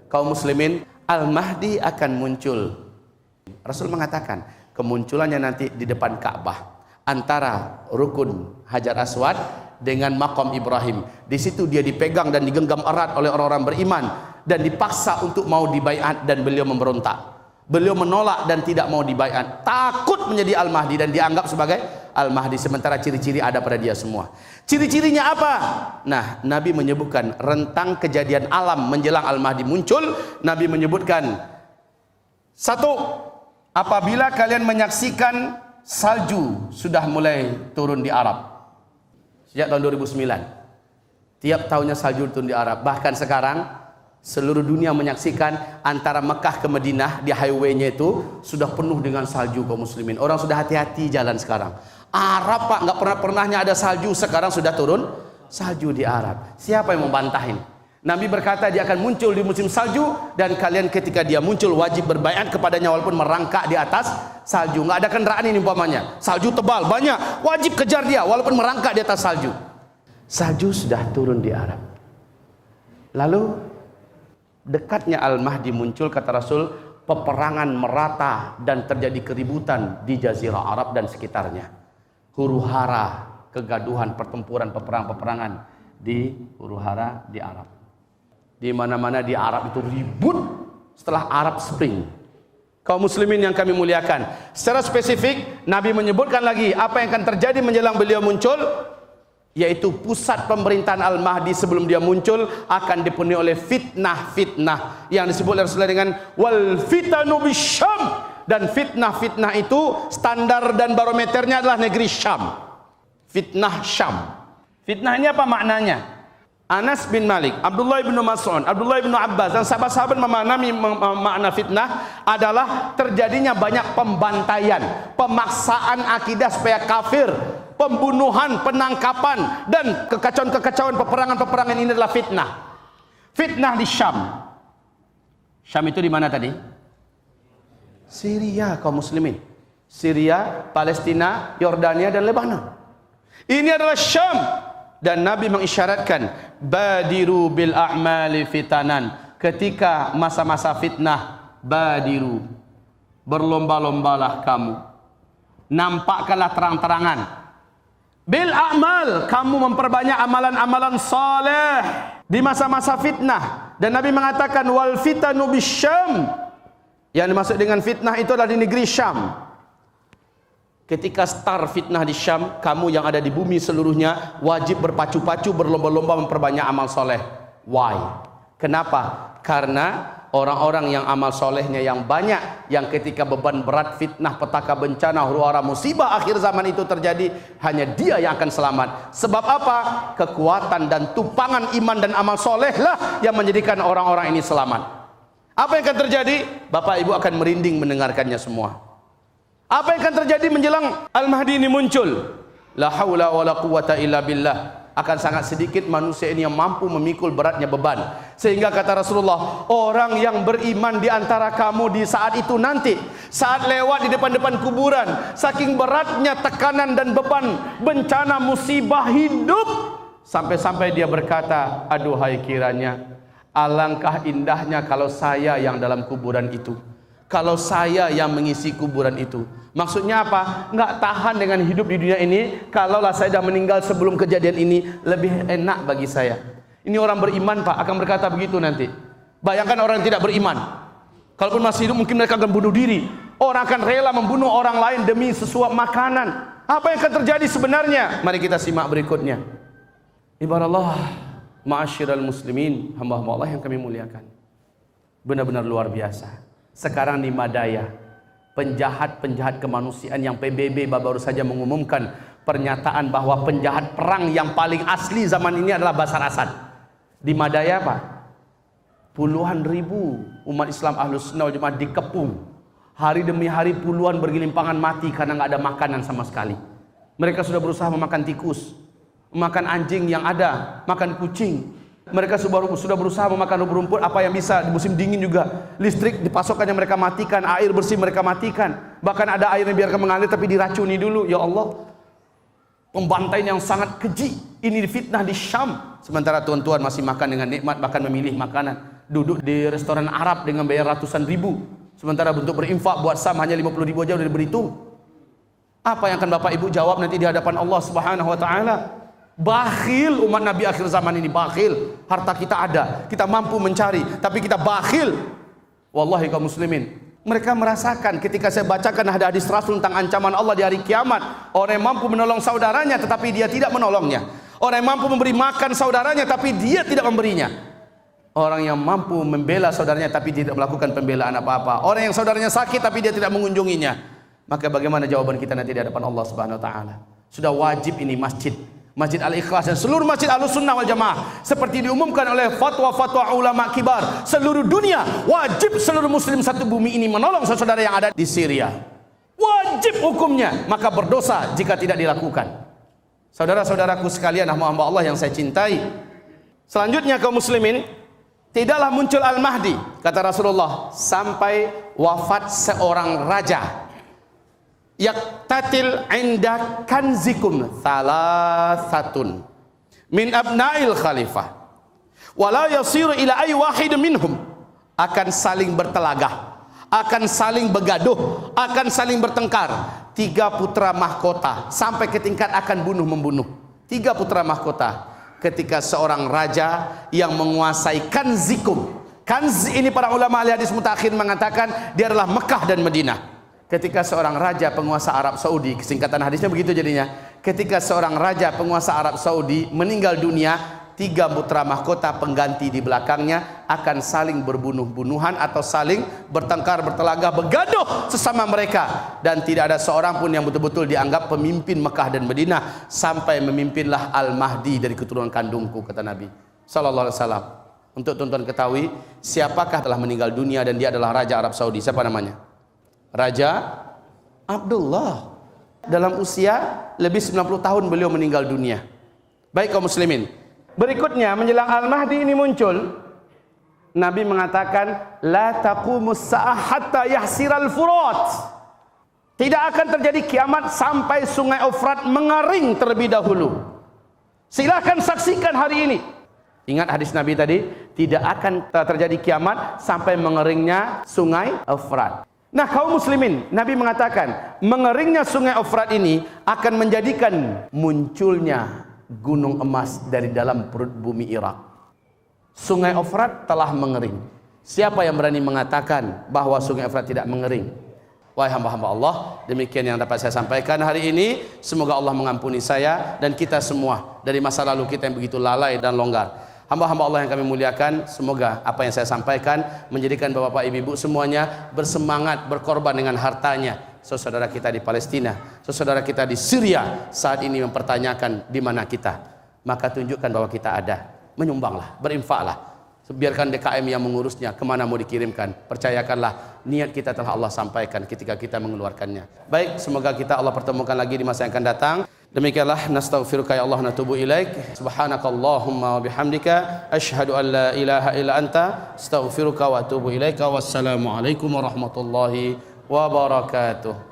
kaum muslimin, Al-Mahdi akan muncul. Rasul mengatakan kemunculannya nanti di depan Ka'bah, antara rukun Hajar Aswad dengan Maqam Ibrahim. Di situ dia dipegang dan digenggam erat oleh orang-orang beriman dan dipaksa untuk mau dibaiat, dan beliau memberontak. Beliau menolak dan tidak mau dibaiat, takut menjadi Al-Mahdi dan dianggap sebagai Al-Mahdi, sementara ciri-ciri ada pada dia semua. Ciri-cirinya apa? Nah, Nabi menyebutkan rentang kejadian alam menjelang Al-Mahdi muncul. Nabi menyebutkan, satu, apabila kalian menyaksikan salju sudah mulai turun di Arab. Sejak tahun 2009 tiap tahunnya salju turun di Arab. Bahkan sekarang seluruh dunia menyaksikan antara Mekah ke Madinah di highway-nya itu sudah penuh dengan salju kaum muslimin. Orang sudah hati-hati jalan sekarang. Arab Pak, nggak pernahnya ada salju, sekarang sudah turun salju di Arab. Siapa yang membantahin? Nabi berkata dia akan muncul di musim salju, dan kalian ketika dia muncul wajib berbaiat kepadanya walaupun merangkak di atas salju. Nggak ada kendaraan ini umpamanya, salju tebal banyak, wajib kejar dia walaupun merangkak di atas salju. Salju sudah turun di Arab. Lalu dekatnya Al-Mahdi muncul, kata Rasul, peperangan merata dan terjadi keributan di Jazirah Arab dan sekitarnya. Huru-hara, kegaduhan, pertempuran, peperangan di huru-hara di Arab. Di mana-mana di Arab itu ribut setelah Arab Spring. Kaum muslimin yang kami muliakan, secara spesifik Nabi menyebutkan lagi apa yang akan terjadi menjelang beliau muncul, yaitu pusat pemerintahan Al-Mahdi sebelum dia muncul akan dipenuhi oleh fitnah-fitnah yang disebut oleh Rasulullah dengan wal fitanu bisyam, dan fitnah-fitnah itu standar dan barometernya adalah negeri Syam. Fitnah Syam. Fitnah ini apa maknanya? Anas bin Malik, Abdullah bin Mas'ud, Abdullah bin Abbas dan sahabat-sahabat memahami makna fitnah adalah terjadinya banyak pembantaian, pemaksaan akidah supaya kafir, pembunuhan, penangkapan, dan kekacauan-kekacauan, peperangan-peperangan ini adalah fitnah. Fitnah di Syam. Syam itu di mana tadi? Syria, kaum muslimin. Syria, Palestina, Yordania, dan Lebanon. Ini adalah Syam. Dan Nabi mengisyaratkan badiru bil a'mali fitanan, ketika masa-masa fitnah, badiru, berlomba-lombalah kamu, nampakkanlah terang-terangan, bil a'mal, kamu memperbanyak amalan-amalan saleh di masa-masa fitnah. Dan Nabi mengatakan wal fitanu bisyam, yang dimaksud dengan fitnah itu adalah di negeri Syam. Ketika start fitnah di Syam, kamu yang ada di bumi seluruhnya wajib berpacu-pacu, berlomba-lomba memperbanyak amal soleh. Why? Kenapa? Karena orang-orang yang amal solehnya yang banyak, yang ketika beban berat, fitnah, petaka, bencana, huru-hara, musibah akhir zaman itu terjadi, hanya dia yang akan selamat. Sebab apa? Kekuatan dan tupangan iman dan amal soleh lah yang menjadikan orang-orang ini selamat. Apa yang akan terjadi? Bapak Ibu akan merinding mendengarkannya semua. Apa yang akan terjadi menjelang Al-Mahdi ini muncul? La haula wa la quwata illa billah. Akan sangat sedikit manusia ini yang mampu memikul beratnya beban. Sehingga kata Rasulullah, orang yang beriman di antara kamu di saat itu nanti, saat lewat di depan-depan kuburan, saking beratnya tekanan dan beban, bencana, musibah hidup, sampai-sampai dia berkata, aduhai kiranya, alangkah indahnya kalau saya yang dalam kuburan itu, kalau saya yang mengisi kuburan itu. Maksudnya apa? Nggak tahan dengan hidup di dunia ini. Kalaulah saya sudah meninggal sebelum kejadian ini, lebih enak bagi saya. Ini orang beriman Pak akan berkata begitu nanti. Bayangkan orang yang tidak beriman, kalaupun masih hidup mungkin mereka akan bunuh diri. Orang akan rela membunuh orang lain demi sesuap makanan. Apa yang akan terjadi sebenarnya? Mari kita simak berikutnya. Ibarat ma'asyiral muslimin, hamba-hamba Allah yang kami muliakan, benar-benar luar biasa. Sekarang di Madaya, penjahat-penjahat kemanusiaan yang PBB baru saja mengumumkan pernyataan bahwa penjahat perang yang paling asli zaman ini adalah Bashar Assad. Di Madaya Pak, puluhan ribu umat Islam Ahlus Sunnah wal Jamaah dikepung. Hari demi hari puluhan bergelimpangan mati karena nggak ada makanan sama sekali. Mereka sudah berusaha memakan tikus, memakan anjing yang ada, makan kucing. Mereka sudah berusaha memakan rumput apa yang bisa. Di musim dingin juga listrik dipasokannya mereka matikan, air bersih mereka matikan. Bahkan ada air yang biarkan mengalir tapi diracuni dulu. Ya Allah, pembantaian yang sangat keji. Ini fitnah di Syam. Sementara tuan-tuan masih makan dengan nikmat, bahkan memilih makanan. duduk di restoran Arab dengan bayar ratusan ribu, sementara untuk berinfak buat SAM hanya 50 ribu aja udah berhitung. Apa yang akan Bapak Ibu jawab nanti di hadapan Allah Subhanahu wa taala? Bakhil umat Nabi akhir zaman ini, bakhil. Harta kita ada, kita mampu mencari, tapi kita bakhil. Wallahi kaum muslimin, mereka merasakan ketika saya bacakan hadis Rasul tentang ancaman Allah di hari kiamat. Orang yang mampu menolong saudaranya tetapi dia tidak menolongnya. Orang yang mampu memberi makan saudaranya tapi dia tidak memberinya. Orang yang mampu membela saudaranya tapi tidak melakukan pembelaan apa-apa. Orang yang saudaranya sakit tapi dia tidak mengunjunginya. Maka bagaimana jawaban kita nanti di hadapan Allah Subhanahu wa taala? Sudah wajib ini Masjid Al-Ikhlas dan seluruh masjid Ahlussunnah wal Jamaah, seperti diumumkan oleh fatwa-fatwa ulama kibar seluruh dunia, wajib seluruh muslim satu bumi ini menolong saudara yang ada di Syria. Wajib hukumnya, maka berdosa jika tidak dilakukan. Saudara-saudaraku sekalian, hamba-hamba Allah yang saya cintai, selanjutnya kaum muslimin, tidaklah muncul Al-Mahdi, kata Rasulullah, sampai wafat seorang raja. Yaktatil inda kanzikum thalathatun min abnail khalifah wala yasiru ila ay wahid minhum, akan saling bertelagah, akan saling begaduh, akan saling bertengkar. 3 putra mahkota sampai ke tingkat akan bunuh-membunuh. 3 putra mahkota ketika seorang raja yang menguasai kanzikum. Kanz ini para ulama ahli hadis mutakhir mengatakan dia adalah Mekah dan Madinah. Ketika seorang raja penguasa Arab Saudi, kesingkatan hadisnya begitu jadinya, ketika seorang raja penguasa Arab Saudi meninggal dunia, 3 putra mahkota pengganti di belakangnya akan saling berbunuh-bunuhan atau saling bertengkar, bertelagah, begaduh sesama mereka, dan tidak ada seorang pun yang betul-betul dianggap pemimpin Mekah dan Madinah sampai memimpinlah Al-Mahdi dari keturunan kandungku, kata Nabi sallallahu alaihi wasallam. Untuk tuan-tuan ketahui siapakah telah meninggal dunia dan dia adalah raja Arab Saudi. Siapa namanya? Raja Abdullah. Dalam usia lebih 90 tahun beliau meninggal dunia. Baik kaum muslimin, berikutnya menjelang Al-Mahdi ini muncul, Nabi mengatakan la taqumus sa'ah hatta yahsiral furat. Tidak akan terjadi kiamat sampai sungai Efrat mengering terlebih dahulu. Silakan saksikan hari ini. Ingat hadis Nabi tadi, tidak akan terjadi kiamat sampai mengeringnya sungai Efrat. Nah kaum muslimin, Nabi mengatakan mengeringnya sungai Efrat ini akan menjadikan munculnya gunung emas dari dalam perut bumi Irak. Sungai Efrat telah mengering. Siapa yang berani mengatakan bahwa sungai Efrat tidak mengering? Wahai hamba-hamba Allah, demikian yang dapat saya sampaikan hari ini. Semoga Allah mengampuni saya dan kita semua dari masa lalu kita yang begitu lalai dan longgar. Hamba-hamba Allah yang kami muliakan, semoga apa yang saya sampaikan menjadikan bapak-bapak, ibu-ibu semuanya bersemangat berkorban dengan hartanya. Saudara kita di Palestina, saudara kita di Syria saat ini mempertanyakan di mana kita. Maka tunjukkan bahwa kita ada. Menyumbanglah, berinfaklah. Biarkan DKM yang mengurusnya kemana mau dikirimkan. Percayakanlah niat kita telah Allah sampaikan ketika kita mengeluarkannya. Baik, semoga kita Allah pertemukan lagi di masa yang akan datang. Demikianlah, nastaghfiruka ya Allah, natubu ilaik. Subhanakallahumma wa bihamdika asyhadu an la ilaha illa anta astaghfiruka wa atubu ilaika. Wassalamualaikum warahmatullahi wabarakatuh.